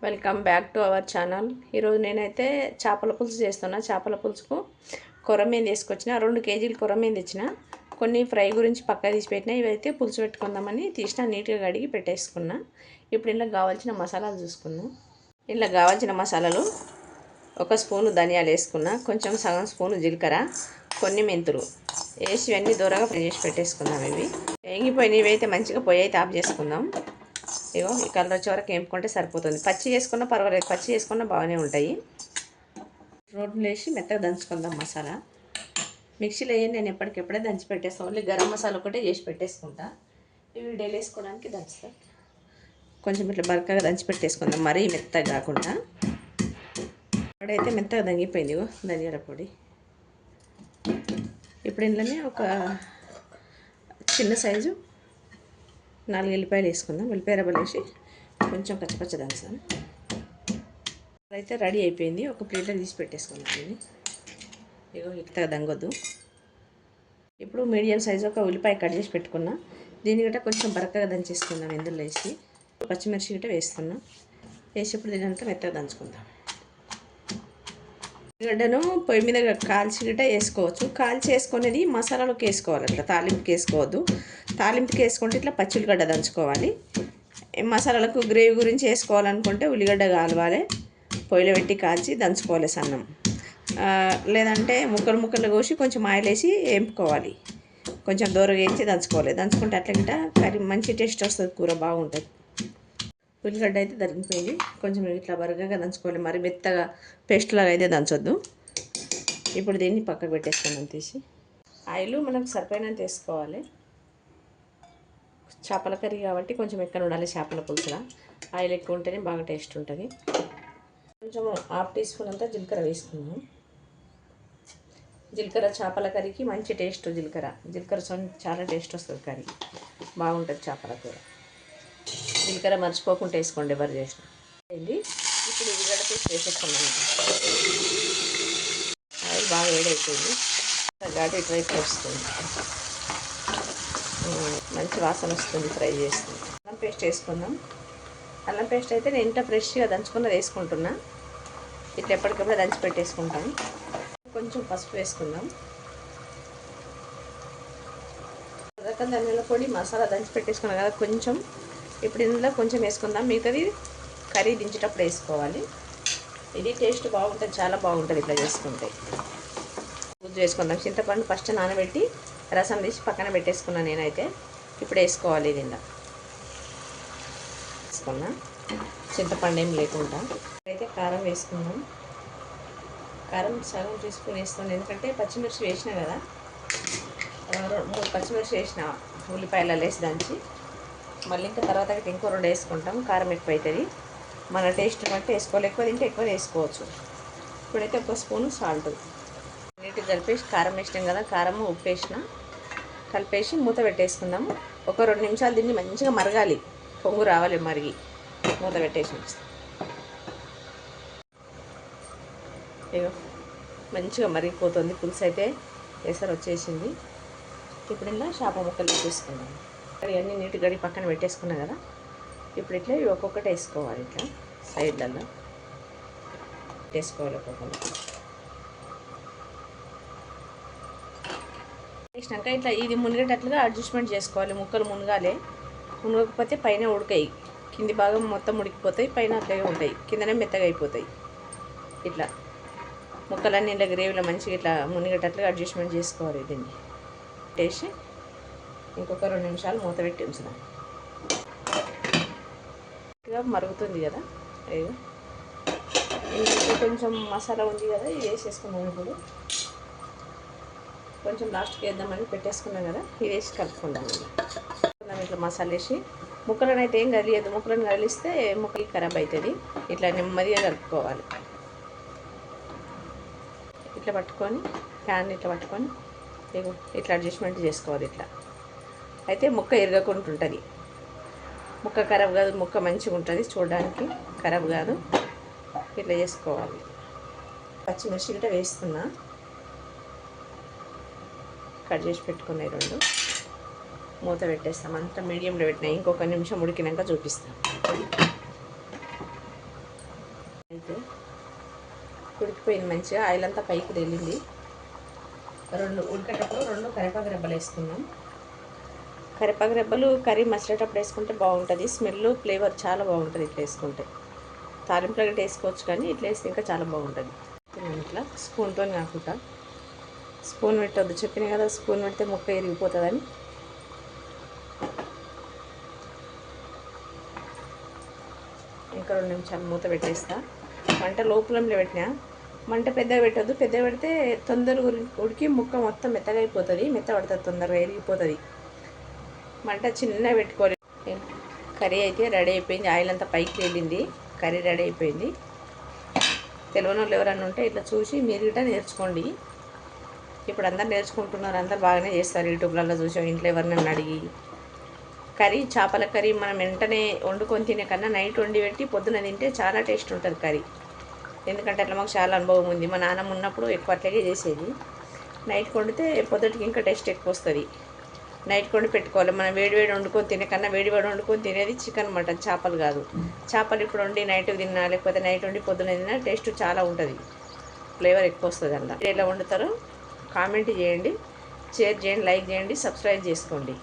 Welcome back to our channel. ఈరోజు నేనైతే చేపల పులుసు చేస్తున్నా. చేపల పులుసుకు కొరమీను తీసుకొచ్చిన 2 కేజీలు కొరమీను తెచ్చిన. కొన్ని ఫ్రై గురించి పక్క తీసి పెట్టిన. ఇవైతే పులుసు పెట్టుకుందామని తీసిన, నీట్గా కడిగి పెట్టేసుకున్నా. ఇప్పుడు ఇందులో కావాల్సిన మసాలాలు చూసుకుందాం. ఇందులో కావాల్సిన మసాలాలు: 1 స్పూను ధనియాలు వేసుకున్నా, కొంచెం సగం స్పూను జీలకర్ర, కొన్ని మెంతులు వేసి ఇవన్నీ దూరగా ఫ్రై చేసి పెట్టేసుకుందాం. ఇవి వేగిపోయినవి. ఇవైతే మంచిగా పొయ్యి అయితే ఆఫ్ చేసుకుందాం. ఇగో ఈ కలర్ వచ్చే వరకు వేపుకుంటే సరిపోతుంది. పచ్చి చేసుకున్నా పర్వాలేదు, పచ్చి చేసుకున్నా బాగానే ఉంటాయి. రోడ్లు వేసి మెత్తగా దంచుకుందాం. మసాలా మిక్సీలో వేసి నేను ఎప్పటికెప్పుడే దంచి పెట్టేస్తాను. ఓన్లీ గరం మసాలా ఒకటే చేసి పెట్టేసుకుంటా. ఇవి డైలీ వేసుకోవడానికి దంచుతా. కొంచెం ఇట్లా బరకగా దంచి పెట్టేసుకుందాం, మరీ మెత్తగా కాకుండా. ఇప్పుడైతే మెత్తగా దంగిపోయింది. ధనియాల పొడి. ఇప్పుడు ఇందులోనే ఒక చిన్న సైజు 4 ఎల్లిపాయలు వేసుకుందాం. ఎల్లిపాయ రవ్వలు వేసి కొంచెం పచ్చపచ్చ దంచుదాం. అయితే రెడీ అయిపోయింది. ఒక ప్లేట్లో తీసి పెట్టేసుకుందాం. దీన్ని ఇగో ఇట్లా దంగొద్దు. ఇప్పుడు మీడియం సైజు ఒక ఉల్లిపాయ కట్ చేసి పెట్టుకున్నా. దీన్ని గట్రా కొంచెం బరకగా దంచేసుకుందాం. ఇందులో వేసి పచ్చిమిర్చి గట్రా వేస్తున్నాం. వేసి ఇప్పుడు దీనంతా మెత్తగా దంచుకుందాం. ఉల్లిగడ్డను పొయ్యి మీద కాల్చి గట్రా వేసుకోవచ్చు. కాల్చి వేసుకునేది మసాలాలోకి వేసుకోవాలి, అట్లా తాలింపుకి వేసుకోవద్దు. తాలింపుకి వేసుకుంటే ఇట్లా పచ్చి ఉల్లిగడ్డ దంచుకోవాలి. మసాలాలకు గ్రేవీ గురించి వేసుకోవాలనుకుంటే ఉల్లిగడ్డ కాలవాలి, పొయ్యిలో పెట్టి కాల్చి దంచుకోవాలి సన్నం. లేదంటే ముక్కలు ముక్కలు కోసి కొంచెం ఆయిల్ వేసి వేపుకోవాలి. కొంచెం దూరగా వేయించి దంచుకోవాలి. దంచుకుంటే అట్లా గిట్ట కర్రీ మంచి టేస్ట్ వస్తుంది, కూర బాగుంటుంది. ఉల్లిగడ్డ అయితే దరిగిపోయింది. కొంచెం ఇట్లా బరగగా దంచుకోవాలి, మరి మెత్తగా పేస్ట్ లాగా అయితే దంచొద్దు. ఇప్పుడు దీన్ని పక్కకు పెట్టేసుకుందాం తీసి. ఆయిల్ మనకు సరిపోయినంత వేసుకోవాలి. చేపల కర్రీ కాబట్టి కొంచెం ఎక్కువ ఉండాలి. చేపల పులుసులా ఆయిల్ ఎక్కువ ఉంటేనే బాగా టేస్ట్ ఉంటుంది. కొంచెం 1/2 టీ స్పూన్ అంతా జీలకర్ర వేసుకుందాం. జీలకర్ర చేపల కర్రీకి మంచి టేస్ట్. జీలకర్ర చాలా టేస్ట్ వస్తుంది, కర్రీ బాగుంటుంది చేపల కూర. జీలకర్ర మర్చిపోకుండా వేసుకోండి ఎవరు చేసిన. ఇప్పుడు ఉల్లిగడ్డ పేస్ట్ వేసేసుకున్నాను. ఆయిల్ బాగా వేడైపోయింది. ఘాటు ఇటువైపు వస్తుంది, మంచి వాసన వస్తుంది ఫ్రై చేస్తుంది. అల్లం పేస్ట్ వేసుకుందాం. అల్లం పేస్ట్ అయితే నేను ఇంట్లో ఫ్రెష్గా దంచుకున్నది వేసుకుంటున్నా. ఇట్లా ఎప్పటికప్పుడు దంచి పెట్టేసుకుంటాను. కొంచెం పసుపు వేసుకుందాం. రకం ధనియాల పొడి, మసాలా దంచి పెట్టేసుకున్నాం కదా కొంచెం. ఇప్పుడు ఇందులో కొంచెం వేసుకుందాం. మిగతాది కర్రీ దించేటప్పుడు వేసుకోవాలి. ఇది టేస్ట్ బాగుంటుంది, చాలా బాగుంటుంది ఇట్లా చేసుకుంటే. గుజ్జు వేసుకుందాం. చింతపండు ఫస్ట్ నానబెట్టి రసం తీసి పక్కన పెట్టేసుకున్నాను నేనైతే. ఇప్పుడు వేసుకోవాలి. ఇది ఇందా వేసుకున్నా, చింతపండు ఏం లేకుండా. అయితే కారం వేసుకుందాం. కారం సగం తీసుకుని వేసుకోండి, ఎందుకంటే పచ్చిమిర్చి వేసిన కదా. 3 పచ్చిమిర్చి వేసిన ఉల్లిపాయలు వేసి దంచి, మళ్ళీ ఇంకా తర్వాత ఇంకో 2 వేసుకుంటాం. కారం ఎక్కువ అవుతుంది, మన టేస్ట్ బట్టి వేసుకోవాలి. ఎక్కువ తింటే ఎక్కువ వేసుకోవచ్చు. ఇప్పుడైతే 1 స్పూను సాల్ట్ నీట్గా కలిపేసి, కారం వేసినాం కదా, కారం ఉప్పు వేసిన కలిపేసి మూత పెట్టేసుకుందాము. ఒక 2 నిమిషాలు దీన్ని మంచిగా మరగాలి, పొంగు రావాలి, మరిగి మూత పెట్టేసి. ఇగో మంచిగా మరిగిపోతుంది పులుసు అయితే, ఎసరు వచ్చేసింది. ఇప్పుడు ఇలా చేప ముక్కలు వేసుకుందాం. అన్నీ నీట్గా గడి పక్కన పెట్టేసుకున్నాం కదా. ఇప్పుడు ఇట్లా ఒక్కొక్కటి వేసుకోవాలి. ఇట్లా సైడ్లలో వేసుకోవాలి ఒక్కొక్కటి. వేసినాక ఇట్లా ఇది మునిగేటట్లుగా అడ్జస్ట్మెంట్ చేసుకోవాలి. ముక్కలు మునగకపోతే పైన ఉడకాయి, కింది భాగం మొత్తం ఉడికిపోతాయి, పైన అట్లాగే ఉంటాయి, కిందనే మెత్తగా అయిపోతాయి. ఇట్లా ముక్కలన్నీ ఇలా గ్రేవీలో మంచిగా ఇట్లా మునిగేటట్లుగా అడ్జస్ట్మెంట్ చేసుకోవాలి. దీన్ని పెట్టేసి ఇంకొక 2 నిమిషాలు మూత పెట్టి ఉంచుదాం. ఇక మరుగుతుంది కదా. ఇందులో కొంచెం మసాలా ఉంది కదా, ఇది వేసేసుకున్నాం. ఇప్పుడు కొంచెం లాస్ట్కి వేద్దామని పెట్టేసుకున్నాం కదా, ఇది వేసి కలుపుకుందాం. ఇట్లా మసాలా వేసి ముక్కలను అయితే ఏం కదిలియద్దు. ముక్కలను కదిలిస్తే ముక్కలు ఖరాబ్ అవుతుంది. ఇట్లా నెమ్మదిగా కలుపుకోవాలి. ఇట్లా పట్టుకొని ప్యాన్ ఇట్లా పట్టుకొని ఇట్లా అడ్జస్ట్మెంట్ చేసుకోవాలి. ఇట్లా అయితే ముక్క ఇరగకుండా ఉంటుంది. ముక్క ఖరాబ్ కాదు, ముక్క మంచిగా ఉంటుంది చూడడానికి, ఖరాబ్ కాదు. ఇట్లా చేసుకోవాలి. పచ్చిమిర్చి గిట్ట వేస్తున్నా, కట్ చేసి పెట్టుకున్నాయి 2. మూత పెట్టేస్తాం. అంతా మీడియంలో పెట్టినాయి. ఇంకొక నిమిషం ఉడికినాక చూపిస్తాం. ఉడికిపోయింది మంచిగా, ఆయిల్ అంతా పైకి తేలింది. ఉడికేటప్పుడు 2 కరివేపాకు రెబ్బలు వేసుకుందాం. కరివేపాకు రెబ్బలు కర్రీ మసిలేటప్పుడు వేసుకుంటే బాగుంటుంది. స్మెల్ ఫ్లేవర్ చాలా బాగుంటుంది ఇట్లా వేసుకుంటే. తాలింపులో గట్ట వేసుకోవచ్చు, కానీ ఇట్లా వేస్తే ఇంకా చాలా బాగుంటుంది. ఇట్లా స్పూన్తో కాకుండా, స్పూన్ పెట్టొద్దు చెప్పిన కదా, స్పూన్ పెడితే ముక్క ఇరిగిపోతుందని. ఇంకా 2 నిమిషాలు మూత పెట్టేస్తా. మంట లోపలంలో పెట్టినా, మంట పెద్దగా పెట్టొద్దు. పెద్దగా పెడితే తొందరగా ఉడికి ముక్క మొత్తం మెత్తగా అయిపోతుంది, మెత్తపడుతుంది, తొందరగా ఇరిగిపోతుంది. మంట చిన్నగా పెట్టుకోవాలి. కర్రీ అయితే రెడీ అయిపోయింది. ఆయిల్ అంతా పైకి తేలింది, కర్రీ రెడీ అయిపోయింది. తెలియని వాళ్ళు ఎవరన్నా ఉంటే ఇట్లా చూసి మీరు గిట్ట నేర్చుకోండి. ఇప్పుడు అందరు నేర్చుకుంటున్నారు, అందరు బాగానే చేస్తారు యూట్యూబ్లలో చూసాం, ఇంట్లో ఎవరినైనా అడిగి. కర్రీ, చేపల కర్రీ మనం వెంటనే వండుకొని తినే కన్నా నైట్ వండి పెట్టి పొద్దున తింటే చాలా టేస్ట్ ఉంటుంది కర్రీ. ఎందుకంటే అట్లా మాకు చాలా అనుభవం ఉంది. మా నాన్నమ్మ ఉన్నప్పుడు ఎక్కువ అట్లాగే చేసేది. నైట్ వండితే పొద్దుటికి ఇంకా టేస్ట్ ఎక్కువ వస్తుంది. నైట్ వండి పెట్టుకోవాలి. మనం వేడివేడి వండుకొని తినే కన్నా వేడివేడి వండుకొని తినేది చికెన్, మటన్, చేపలు కాదు. చేపలు ఇప్పుడు వండి నైట్ తిన్నా, లేకపోతే నైట్ వండి పొద్దున తిన్నా టేస్ట్ చాలా ఉంటుంది, ఫ్లేవర్ ఎక్కువ వస్తుంది. అలా ఎలా వండుతారో కామెంట్ చేయండి, షేర్ చేయండి, లైక్ చేయండి, సబ్స్క్రైబ్ చేసుకోండి.